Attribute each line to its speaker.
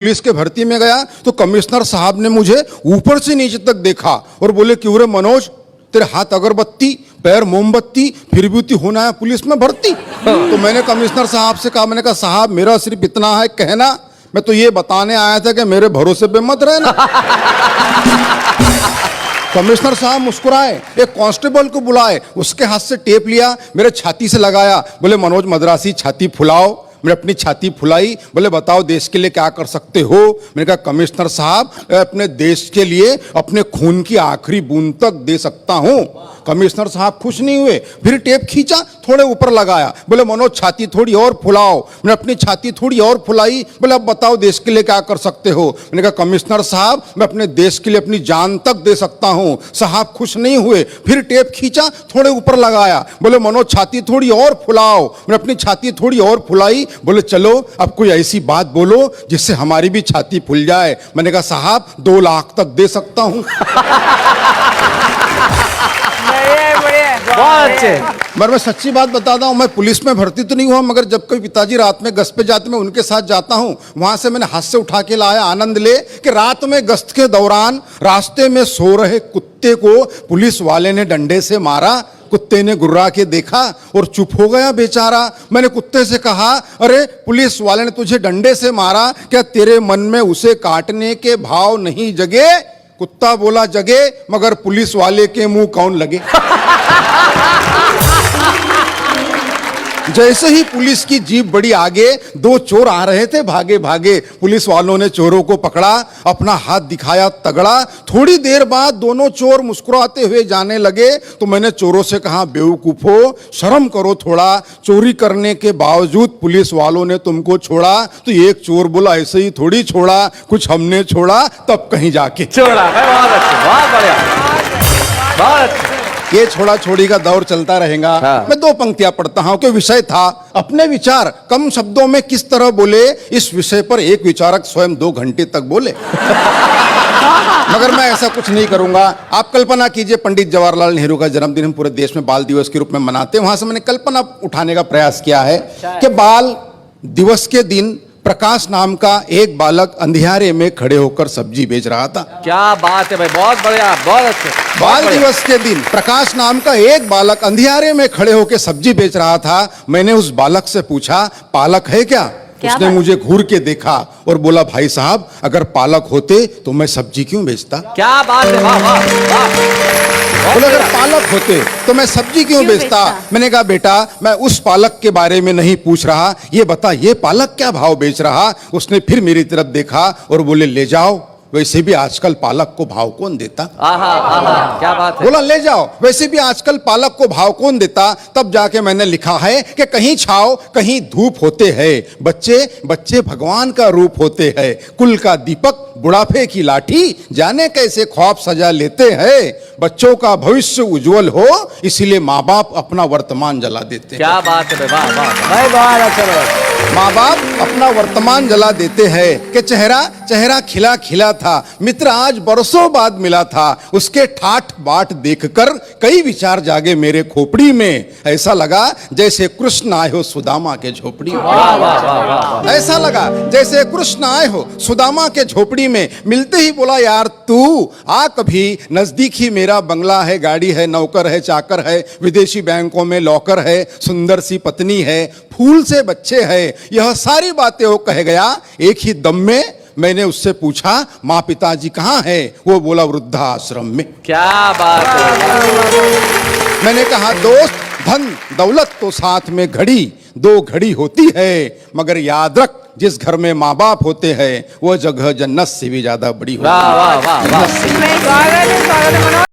Speaker 1: Police के भर्ती में गया तो कमिश्नर साहब ने मुझे ऊपर से नीचे तक देखा और बोले, क्यों रे मनोज, तेरे हाथ अगरबत्ती पैर मोमबत्ती, फिर भी होना है पुलिस में भर्ती। तो मैंने कमिश्नर साहब से कहा, मैंने कहा साहब मेरा सिर्फ इतना है कहना, मैं तो ये बताने आया था कि मेरे भरोसे पे मत रहना। कमिश्नर साहब मुस्कुराए, एक कांस्टेबल को बुलाए, उसके हाथ से टेप लिया, मेरे छाती से लगाया, बोले मनोज मद्रासी छाती फुलाओ। मैंने अपनी छाती फुलाई, बोले बताओ देश के लिए क्या कर सकते हो। मैंने कहा कमिश्नर साहब अपने देश के लिए अपने खून की आखिरी बूंद तक दे सकता हूं। कमिश्नर साहब खुश नहीं हुए, फिर टेप खींचा, थोड़े ऊपर लगाया, बोले मनोज छाती थोड़ी और फुलाओ। मैंने अपनी छाती थोड़ी और फुलाई, बोले अब बताओ देश के लिए क्या कर सकते हो। मैंने कहा कमिश्नर साहब मैं अपने देश के लिए अपनी जान तक दे सकता हूं। साहब खुश नहीं हुए, फिर टेप खींचा, थोड़े ऊपर लगाया, बोले मनोज छाती थोड़ी और फुलाओ। मैंने अपनी छाती थोड़ी और फुलाई, बोले चलो अब कोई ऐसी बात बोलो जिससे हमारी भी छाती फूल जाए। मैंने कहा साहब 2 लाख तक दे सकता हूं।
Speaker 2: बहुत अच्छे।
Speaker 1: मैं सच्ची बात बताता हूं, मैं पुलिस में भर्ती तो नहीं हुआ, मगर जब कोई पिताजी रात में गश्त पे जाते मैं उनके साथ जाता हूं, वहां से मैंने हाथ से उठा के लाया आनंद ले कि रात में गश्त के दौरान रास्ते में सो रहे कुत्ते को पुलिस वाले ने डंडे से मारा। कुत्ते ने गुर्रा के देखा और चुप हो गया बेचारा। मैंने कुत्ते से कहा, अरे पुलिस वाले ने तुझे डंडे से मारा, क्या तेरे मन में उसे काटने के भाव नहीं जगे? कुत्ता बोला जगे, मगर पुलिस वाले के मुंह कौन लगे। जैसे ही पुलिस की जीप बड़ी आगे, 2 चोर आ रहे थे भागे भागे। पुलिस वालों ने चोरों को पकड़ा, अपना हाथ दिखाया तगड़ा। थोड़ी देर बाद दोनों चोर मुस्कुराते हुए जाने लगे तो मैंने चोरों से कहा, बेवकूफो शर्म करो थोड़ा, चोरी करने के बावजूद पुलिस वालों ने तुमको छोड़ा। तो एक चोर बोला, ऐसे ही थोड़ी छोड़ा, कुछ हमने छोड़ा तब कहीं जाके
Speaker 2: छोड़ा। बहुत अच्छे, बहुत बढ़िया, बहुत अच्छे।
Speaker 1: ये छोड़ा छोड़ी का दौर चलता रहेगा।
Speaker 2: हाँ।
Speaker 1: मैं 2 पंक्तियां पढ़ता हूं कि विषय था अपने विचार कम शब्दों में किस तरह बोले। इस विषय पर एक विचारक स्वयं 2 घंटे तक बोले। मगर मैं ऐसा कुछ नहीं करूंगा। आप कल्पना कीजिए, पंडित जवाहरलाल नेहरू का जन्मदिन हम पूरे देश में बाल दिवस के रूप में मनाते हैं। वहां से मैंने कल्पना उठाने का प्रयास किया है कि बाल दिवस के दिन प्रकाश नाम का एक बालक अंधियारे में खड़े होकर सब्जी बेच रहा था।
Speaker 2: क्या बात है भाई, बहुत बढ़िया, बहुत अच्छे।
Speaker 1: बाल दिवस के दिन प्रकाश नाम का एक बालक अंधियारे में खड़े होकर सब्जी बेच रहा था। मैंने उस बालक से पूछा, पालक है क्या? उसने मुझे घूर के देखा और बोला, भाई साहब अगर पालक होते तो मैं सब्जी क्यों बेचता?
Speaker 2: क्या बात है, वाह वाह वाह।
Speaker 1: बोले अगर पालक होते तो मैं सब्जी क्यों बेचता? मैंने कहा बेटा मैं उस पालक के बारे में नहीं पूछ रहा, ये बता ये पालक क्या भाव बेच रहा? उसने फिर मेरी तरफ देखा और बोले, ले जाओ, वैसे भी आजकल पालक को भाव कौन देता?
Speaker 2: आहा, क्या बात है।
Speaker 1: बोला ले जाओ, वैसे भी आजकल पालक को भाव कौन देता? तब जाके मैंने लिखा है कि कहीं छाव कहीं धूप होते हैं, बच्चे बच्चे भगवान का रूप होते हैं, कुल का दीपक बुढ़ापे की लाठी, जाने कैसे ख्वाब सजा लेते हैं। बच्चों का भविष्य उज्जवल हो इसीलिए माँ बाप अपना वर्तमान जला देते हैं।
Speaker 2: क्या बात है, वाह वाह वाह, अच्छा।
Speaker 1: माँ बाप अपना वर्तमान जला देते हैं कि चेहरा चेहरा खिला खिला था, मित्र आज बरसों बाद मिला था, उसके ठाठ बाट देखकर कई विचार जागे मेरे खोपड़ी में। ऐसा लगा जैसे कृष्ण आए हो सुदामा के झोपड़ी में। ऐसा लगा जैसे कृष्ण आए हो सुदामा के झोपड़ी में। मिलते ही बोला, यार तू आ कभी नजदीक ही, मेरा बंगला है, गाड़ी है, नौकर है, चाकर है, विदेशी बैंकों में लॉकर है, सुंदर सी पत्नी है, फूल से बच्चे हैं। यह सारी बातें वो कह गया। एक ही दम में मैंने उससे पूछा, माँ पिताजी कहाँ है? वो बोला वृद्धाश्रम में।
Speaker 2: क्या बात है।
Speaker 1: मैंने कहा दोस्त धन दौलत तो साथ में घड़ी 2 घड़ी होती है, मगर याद रख जिस घर में माँ बाप होते हैं वो जगह जन्नत से भी ज्यादा बड़ी होती है।
Speaker 2: वाह वाह वाह वाह।